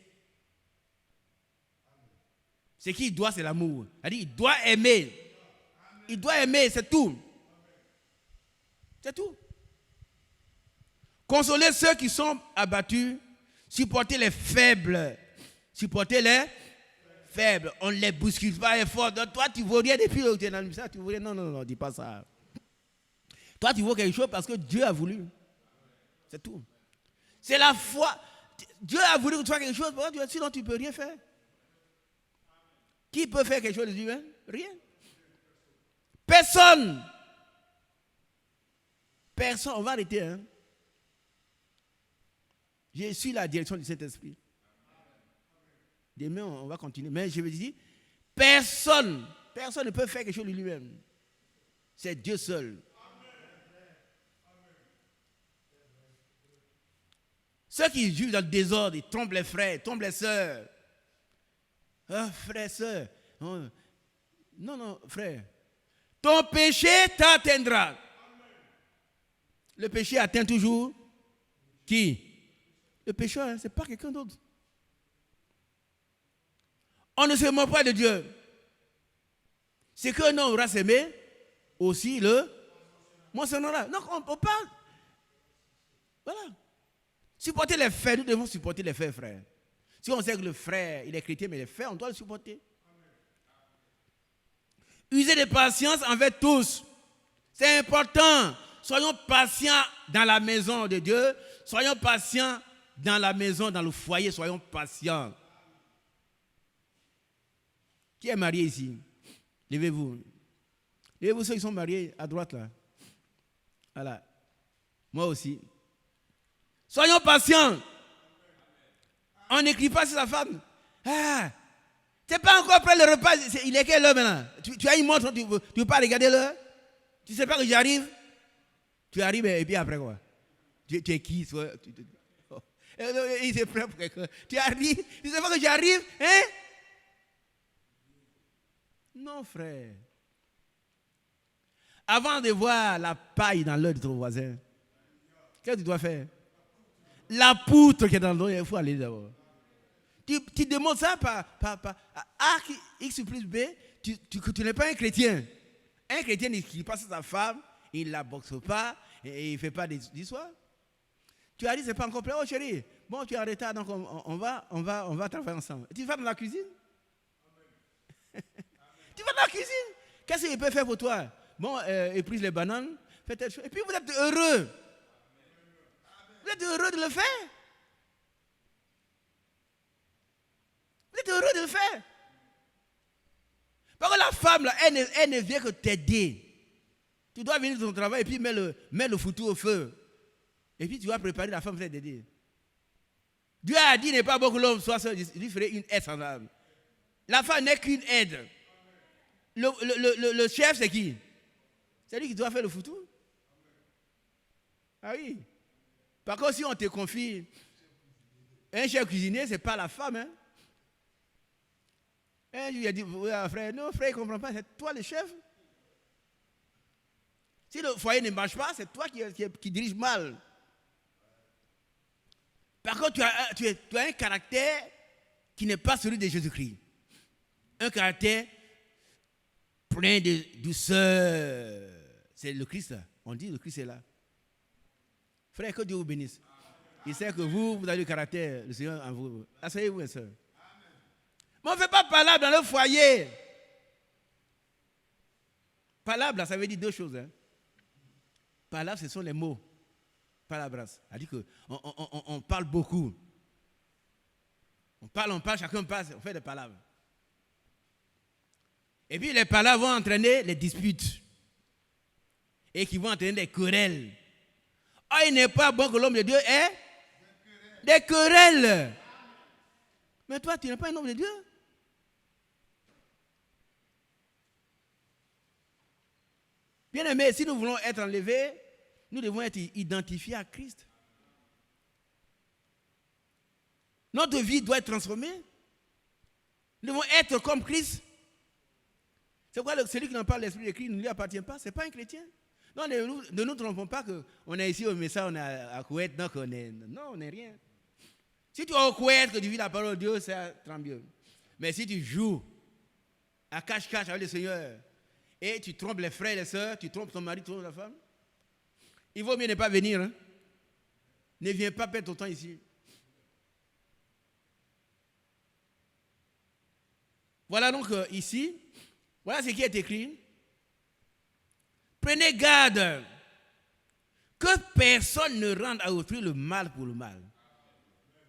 [SPEAKER 2] Ce qu'il doit, c'est l'amour. Il doit aimer. Il doit aimer, c'est tout. C'est tout. Consoler ceux qui sont abattus, supporter les faibles. Supporter les faibles. On ne les bouscule pas fort. Donc, toi, tu ne vaux rien depuis que tu es dans ça. Tu vaux rien. Non, dis pas ça. Toi, tu vaux quelque chose parce que Dieu a voulu. C'est tout. C'est la foi. Dieu a voulu que tu fasses quelque chose, sinon tu ne peux rien faire. Qui peut faire quelque chose de lui-même? Rien. Personne. Personne. On va arrêter. Hein? Je suis la direction du Saint-Esprit. Demain, on va continuer. Mais je veux dire, personne ne peut faire quelque chose de lui-même. C'est Dieu seul. Ceux qui vivent dans le désordre, ils trompent les frères, trompent les sœurs. Frère, sœur. Non, frère. Ton péché t'atteindra. Le péché atteint toujours qui? Le pécheur, hein, ce n'est pas quelqu'un d'autre. On ne se moque pas de Dieu. C'est qu'un homme aura semé, aussi le moissonnera. Donc on parle. Voilà. Supporter les frères, nous devons supporter les frères. Si on sait que le frère, il est chrétien, mais les frères, on doit le supporter. Usez de patience envers tous. C'est important. Soyons patients dans la maison de Dieu. Soyons patients dans la maison, dans le foyer. Soyons patients. Qui est marié ici? Levez-vous. Levez-vous ceux qui sont mariés à droite là. Voilà. Moi aussi. Soyons patients. On n'écrit pas sur sa femme. C'est pas encore après le repas. Il est quelle heure maintenant? Tu as une montre, tu ne veux pas regarder l'heure? Tu ne sais pas que j'arrive? Tu arrives et puis après quoi? Tu es qui? Il s'est prêt pour quelqu'un. Tu arrives, tu ne sais pas que j'arrive? Hein? Non, frère. Avant de voir la paille dans l'œil de ton voisin, qu'est-ce que tu dois faire? La poutre qui est dans l'œil, il faut aller d'abord. Tu demandes ça par A, X plus B, tu n'es pas un chrétien. Un chrétien, il passe à sa femme, il ne la boxe pas, et il ne fait pas d'histoire. Tu as dit, ce n'est pas encore prêt. Oh chérie, bon, tu es en retard, donc on va travailler ensemble. Tu vas dans la cuisine? Tu vas dans la cuisine? Qu'est-ce qu'il peut faire pour toi? Bon, éprise les bananes, fais telle chose. Et puis vous êtes heureux. Vous êtes heureux de le faire. Vous êtes heureux de le faire. Parce que la femme, là, elle ne vient que t'aider. Tu dois venir de ton travail et puis mettre le foutu au feu. Et puis tu vas préparer la femme pour t'aider. Dieu a dit, n'est pas bon que l'homme soit seul, il lui ferait une aide semblable. La femme n'est qu'une aide. Le chef, c'est qui? C'est lui qui doit faire le foutu. Ah oui. Par contre, si on te confie un chef cuisinier, ce n'est pas la femme. Hein? Un jour, il a dit, frère, non, frère, il ne comprend pas, c'est toi le chef. Si le foyer ne marche pas, c'est toi qui dirige mal. Par contre, tu as un caractère qui n'est pas celui de Jésus-Christ. Un caractère plein de douceur. C'est le Christ là. On dit le Christ est là. Frère, que Dieu vous bénisse. Il sait que vous avez le caractère, le Seigneur en vous. Asseyez-vous, ma soeur. Mais on ne fait pas palabre dans le foyer. Palabre, ça veut dire deux choses. Hein. Palabre, ce sont les mots. Palabras. C'est-à-dire qu'on parle beaucoup. On parle, chacun passe, on fait des palabres. Et puis les palabres vont entraîner les disputes. Et qui vont entraîner des querelles. Oh, il n'est pas bon que l'homme de Dieu ait des querelles. Mais toi, tu n'es pas un homme de Dieu. Bien aimé, si nous voulons être enlevés, nous devons être identifiés à Christ. Notre vie doit être transformée. Nous devons être comme Christ. C'est pourquoi celui qui n'en parle l'esprit de Christ ne lui appartient pas. Ce n'est pas un chrétien. Non, ne nous trompons pas qu'on est ici au Messa, on est à Koweït, donc on n'est rien. Si tu es au Koweït, que tu vis la parole de Dieu, c'est tant mieux. Mais si tu joues à cache-cache avec le Seigneur et tu trompes les frères et les sœurs, tu trompes ton mari, tu trompes ta femme, il vaut mieux ne pas venir. Hein? Ne viens pas perdre ton temps ici. Voilà donc ici, voilà ce qui est écrit. Prenez garde que personne ne rende à autrui le mal pour le mal.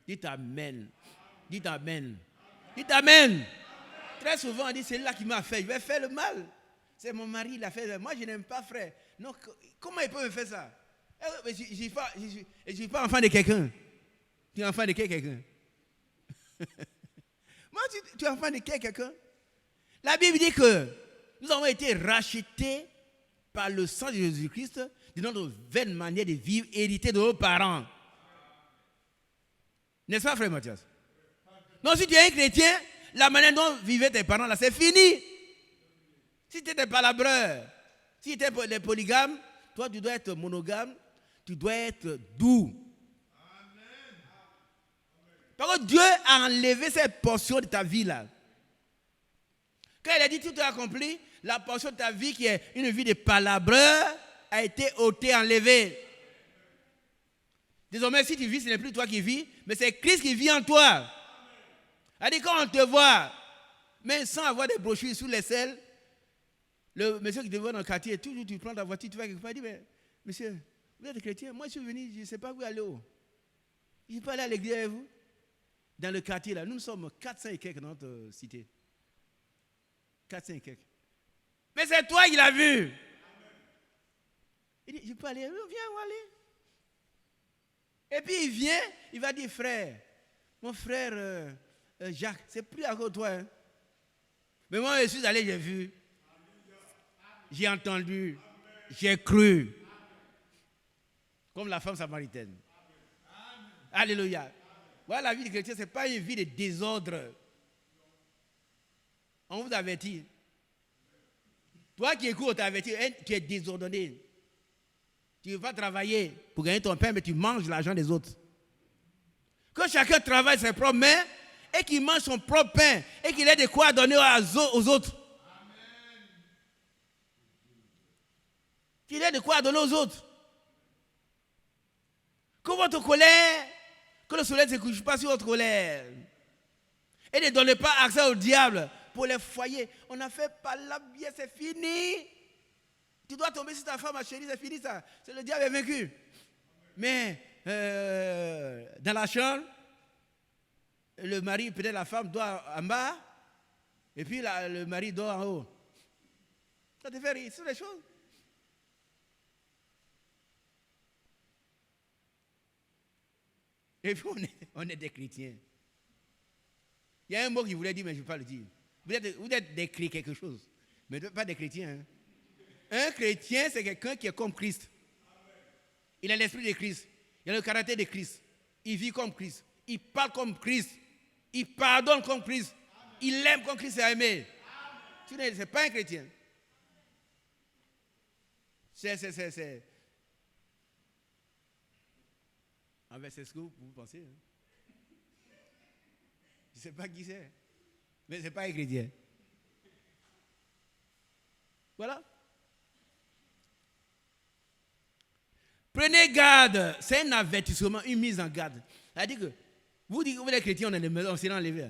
[SPEAKER 2] Dites Amen. Dites Amen. Dites Amen. Très souvent on dit c'est là qui m'a fait, je vais faire le mal. C'est mon mari, il a fait. Moi je n'aime pas frère. Non, comment il peut me faire ça? Je ne suis pas enfant de quelqu'un. Tu es enfant de quelqu'un. Moi, tu es enfant de quelqu'un. La Bible dit que nous avons été rachetés par le sang de Jésus-Christ de notre vaine manière de vivre héritée de nos parents. N'est-ce pas, frère Mathias? Non, si tu es un chrétien, la manière dont vivaient tes parents, là, c'est fini. Si tu étais palabreur, si tu étais des polygames, toi, tu dois être monogame, tu dois être doux. Parce que Dieu a enlevé cette portion de ta vie là. Quand il a dit tout est accompli, la portion de ta vie qui est une vie de palabreur a été ôtée, enlevée. Désormais, si tu vis, ce n'est plus toi qui vis, mais c'est Christ qui vit en toi. C'est-à-dire quand on te voit, mais sans avoir des brochures sous les selles, le monsieur qui te voit dans le quartier, toujours tu prends ta voiture, tu vas quelque part, il dit, mais monsieur, vous êtes chrétien, moi je suis venu, je ne sais pas où aller. Je ne peux aller à l'église avec vous. Dans le quartier là, nous sommes 400 et quelques dans notre cité. 400 et quelques. Mais c'est toi qui l'as vu. Il dit, je peux aller, viens, on va aller. Et puis il vient, il va dire, frère, mon frère Jacques, c'est plus à cause de toi. Hein. Mais moi je suis allé, j'ai vu. J'ai entendu, j'ai cru. Comme la femme samaritaine. Alléluia. Voilà, la vie de chrétien, ce n'est pas une vie de désordre. On vous avertit. Toi qui écoutes, on t'avertit, tu es désordonné. Tu ne veux pas travailler pour gagner ton pain, mais tu manges l'argent des autres. Que chacun travaille ses propres mains et qu'il mange son propre pain et qu'il ait de quoi donner aux autres. Qu'il ait de quoi donner aux autres. Que votre colère, que le soleil ne se couche pas sur votre colère. Et ne donnez pas accès au diable pour les foyers. On a fait par la bière, c'est fini. Tu dois tomber sur ta femme, ma chérie, c'est fini ça. C'est le diable est vaincu. Mais dans la chambre, le mari, peut-être la femme dort en bas, et puis le mari dort en haut. Ça te fait rire, c'est les choses. Et puis on est des chrétiens. Il y a un mot qu'il voulait dire, mais je ne vais pas le dire. Vous êtes des quelque chose, mais pas des chrétiens. Hein. Un chrétien, c'est quelqu'un qui est comme Christ. Il a l'esprit de Christ. Il a le caractère de Christ. Il vit comme Christ. Il parle comme Christ. Il pardonne comme Christ. Il aime comme Christ a aimé. Ce n'est pas un chrétien. C'est. Ah ben c'est ce que vous pensez. Hein? Je ne sais pas qui c'est. Mais ce n'est pas un chrétien. Voilà. Prenez garde. C'est un avertissement, une mise en garde. C'est-à-dire que vous dites que vous les chrétiens, on s'est enlevé.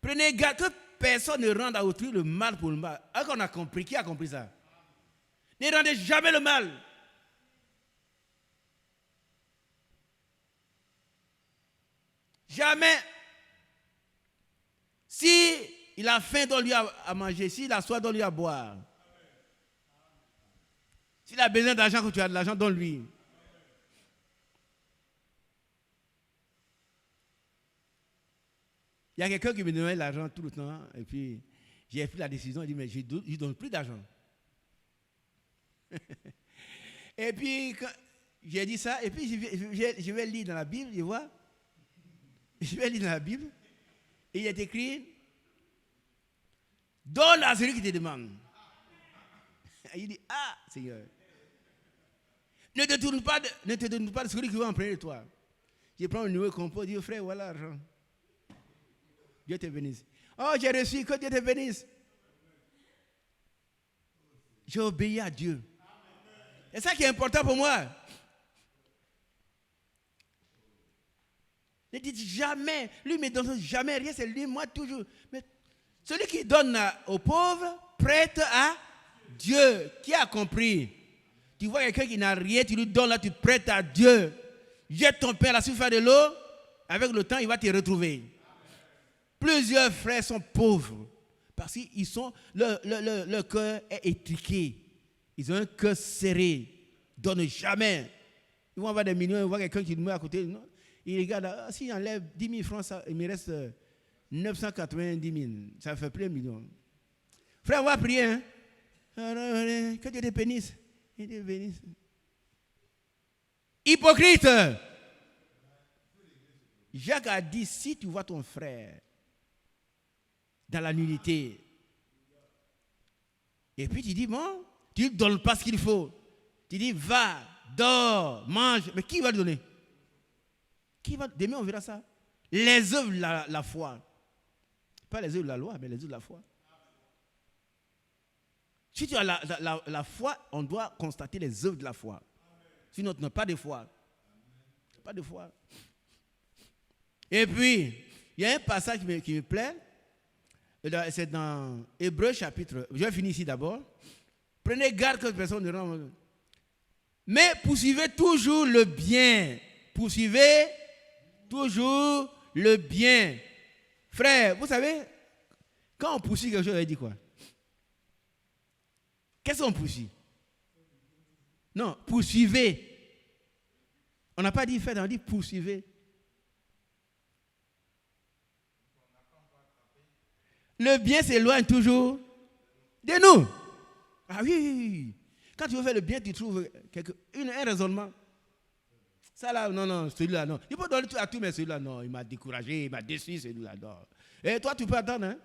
[SPEAKER 2] Prenez garde que personne ne rende à autrui le mal pour le mal. Alors qu'on a compris. Qui a compris ça? Ne rendez jamais le mal. Jamais. Si il a faim, donne-lui à manger. S'il a soif, donne-lui à boire. S'il a besoin d'argent, que tu as de l'argent, donne-lui. Il y a quelqu'un qui me donnait l'argent tout le temps, et puis j'ai pris la décision, il dit, mais je ne donne plus d'argent. Et puis, quand j'ai dit ça, et puis je vais lire dans la Bible, tu vois. Je vais lire dans la Bible, et il est écrit, donne à celui qui te demande. Et il dit, ah, Seigneur, ne te tourne pas de celui qui va en prendre de toi. Je prends le numéro compo, je dis, frère, voilà l'argent. Dieu te bénisse. Oh, j'ai reçu, que Dieu te bénisse. J'ai obéi à Dieu. C'est ça qui est important pour moi. Ne dites jamais, lui ne me donne jamais rien, c'est lui, moi toujours. Mais celui qui donne aux pauvres, prête à Dieu. Qui a compris? Tu vois quelqu'un qui n'a rien, tu lui donnes là, tu prêtes à Dieu. Jette ton pain à la surface de l'eau, avec le temps, il va te retrouver. Plusieurs frères sont pauvres parce qu'ils sont, leur cœur est étriqué. Ils ont un cœur serré. Ils ne donnent jamais. Ils vont avoir des millions, ils voient quelqu'un qui meurt à côté. Non, ils regardent, ah, s'il enlève 10 000 francs, ça, il me reste 990 000. Ça fait plein de millions. Frère, on va prier. Hein? Que Dieu te bénisse. Dieu te bénisse. Hypocrite. Jacques a dit, si tu vois ton frère dans la nudité, et puis tu dis, bon, tu ne donnes pas ce qu'il faut. Tu dis, va, dors, mange. Mais qui va le donner? Demain, on verra ça. Les œuvres de la foi. Pas les œuvres de la loi, mais les œuvres de la foi. Si tu as la foi, on doit constater les œuvres de la foi. Sinon, tu n'as pas de foi. Pas de foi. Et puis, il y a un passage qui me plaît. C'est dans Hébreux chapitre. Je vais finir ici d'abord. Prenez garde que personne ne rend. Mais poursuivez toujours le bien. Poursuivez toujours le bien. Frère, vous savez, quand on poursuit quelque chose, on dit quoi? Qu'est-ce qu'on poursuit? Non, poursuivez. On n'a pas dit faire, on a dit poursuivez. Le bien s'éloigne toujours de nous. Ah oui. Quand tu veux faire le bien, tu trouves un raisonnement. Ça là, non, celui-là, non. Il peut donner tout à tout, mais celui-là, non. Il m'a découragé, il m'a déçu, celui-là, non. Et toi, tu peux attendre, hein?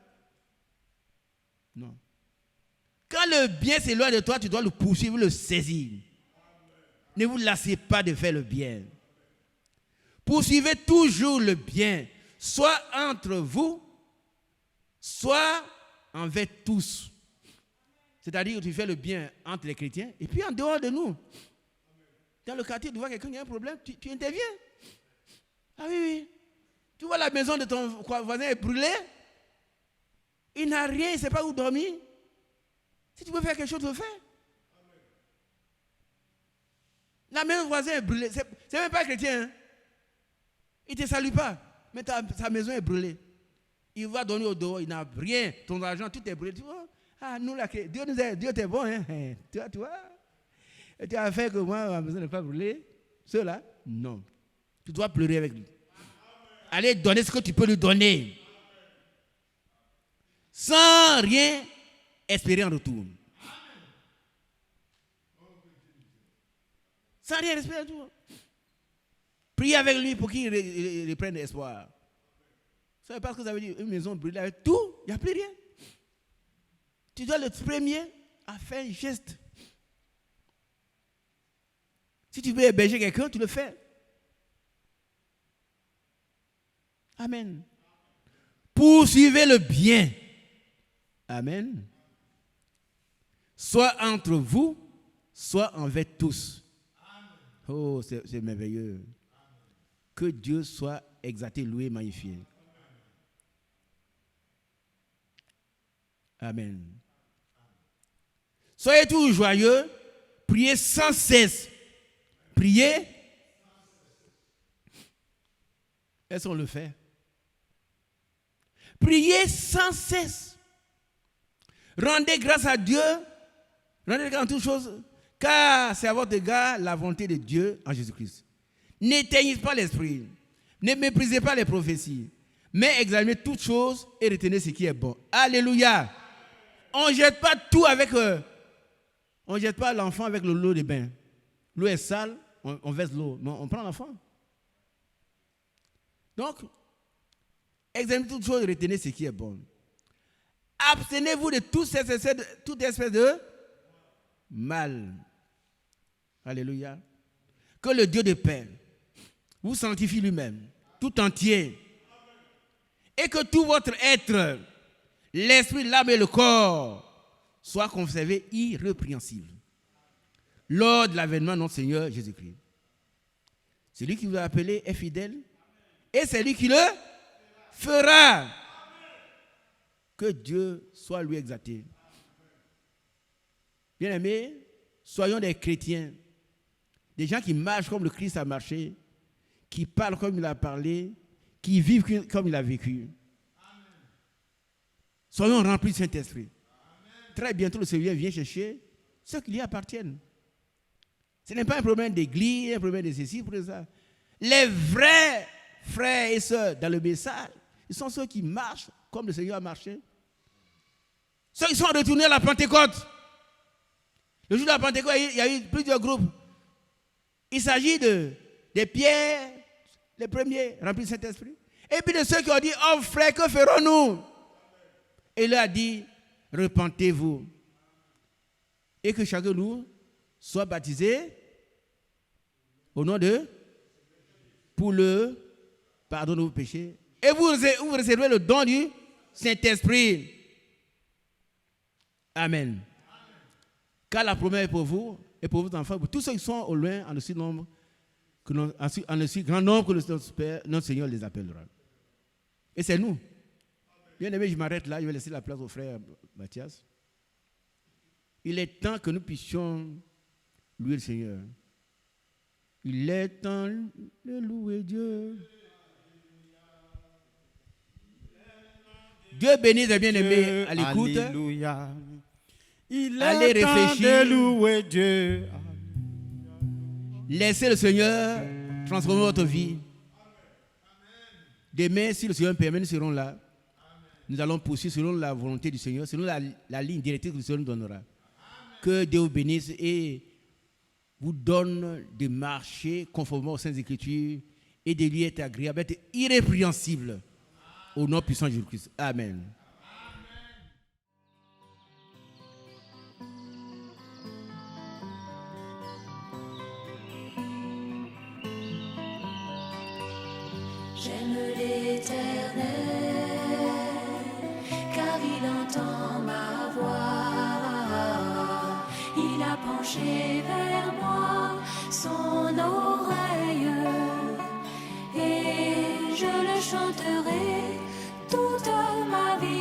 [SPEAKER 2] Non. Quand le bien s'éloigne de toi, tu dois le poursuivre, le saisir. Ne vous lassez pas de faire le bien. Poursuivez toujours le bien, soit entre vous, soit envers tous. C'est-à-dire que tu fais le bien entre les chrétiens et puis en dehors de nous. Dans le quartier, tu vois quelqu'un qui a un problème, tu interviens. Ah oui. Tu vois la maison de ton voisin est brûlée. Il n'a rien, il ne sait pas où dormir. Si tu veux faire quelque chose, tu le fais. La maison du voisin est brûlée. C'est même pas chrétien. Hein? Il ne te salue pas. Mais sa maison est brûlée. Il va donner au dehors, il n'a rien. Ton argent, tout est brûlé. Tu vois? Ah, nous, là, Dieu t'est bon. Hein? Tu vois? Et tu as fait que moi, ma maison n'est pas brûlée. Ceux-là, non. Tu dois pleurer avec lui. aller donner ce que tu peux lui donner. Sans rien espérer en retour. Sans rien espérer en retour. Priez avec lui pour qu'il reprenne l'espoir. Vous savez pas ce que ça veut dire? Une maison brûlée avec tout, il n'y a plus rien. Tu dois le premier à faire un geste. Si tu veux héberger quelqu'un, tu le fais. Amen. Poursuivez le bien. Amen. Soit entre vous, soit envers tous. Oh, c'est merveilleux. Que Dieu soit exalté, loué, magnifié. Amen. Soyez toujours joyeux. Priez sans cesse. Priez. Est-ce qu'on le fait? Priez sans cesse. Rendez grâce à Dieu. Rendez grâce en toutes choses. Car c'est à votre égard la volonté de Dieu en Jésus-Christ. N'éteignez pas l'esprit. Ne méprisez pas les prophéties. Mais examinez toutes choses et retenez ce qui est bon. Alléluia. On ne jette pas tout avec... on ne jette pas l'enfant avec l'eau de bain. L'eau est sale, on verse l'eau. Non, on prend l'enfant. Donc, examinez toutes choses et retenez ce qui est bon. Abstenez-vous de toute espèce de mal. Alléluia. Que le Dieu de paix vous sanctifie lui-même, tout entier. Et que tout votre être, l'esprit, l'âme et le corps, soit conservé irrépréhensible lors de l'avènement de notre Seigneur Jésus-Christ. Celui qui vous a appelé est fidèle et c'est lui qui le fera. Que Dieu soit lui exalté. Bien-aimés, soyons des chrétiens, des gens qui marchent comme le Christ a marché, qui parlent comme il a parlé, qui vivent comme il a vécu. Soyons remplis du Saint-Esprit. Très bientôt, le Seigneur vient chercher ceux qui lui appartiennent. Ce n'est pas un problème d'église, un problème de ceci, pour ça. Les vrais frères et sœurs dans le message, ils sont ceux qui marchent comme le Seigneur a marché. Ceux qui sont retournés à la Pentecôte. Le jour de la Pentecôte, il y a eu plusieurs groupes. Il s'agit des pierres, les premiers remplis du Saint-Esprit. Et puis de ceux qui ont dit, oh frère, que ferons-nous? Et il a dit, repentez-vous. Et que chacun de nous soit baptisé au nom de, pour le pardon de vos péchés. Et vous recevrez le don du Saint-Esprit. Amen. Car la promesse est pour vous et pour vos enfants, pour tous ceux qui sont au loin, en aussi grand nombre que notre Seigneur les appellera. Et c'est nous. Bien aimé, je m'arrête là, je vais laisser la place au frère Mathias. Il est temps que nous puissions louer le Seigneur. Il est temps de louer Dieu. Dieu bénisse les bien-aimés à l'écoute.
[SPEAKER 3] Alléluia. Il
[SPEAKER 2] Allez
[SPEAKER 3] est temps
[SPEAKER 2] réfléchir.
[SPEAKER 3] de louer Dieu.
[SPEAKER 2] Laissez le Seigneur transformer votre vie. Demain, si le Seigneur permet, nous serons là. Nous allons poursuivre selon la volonté du Seigneur, selon la ligne directrice que le Seigneur nous donnera. Que Dieu vous bénisse et vous donne de marcher conformément aux Saintes Écritures et de lui être agréable, être irrépréhensible au nom puissant de Jésus-Christ. Amen.
[SPEAKER 1] J'aime l'Éternel, car il entend ma voix. Il a penché vers moi son oreille, et je le chanterai toute ma vie.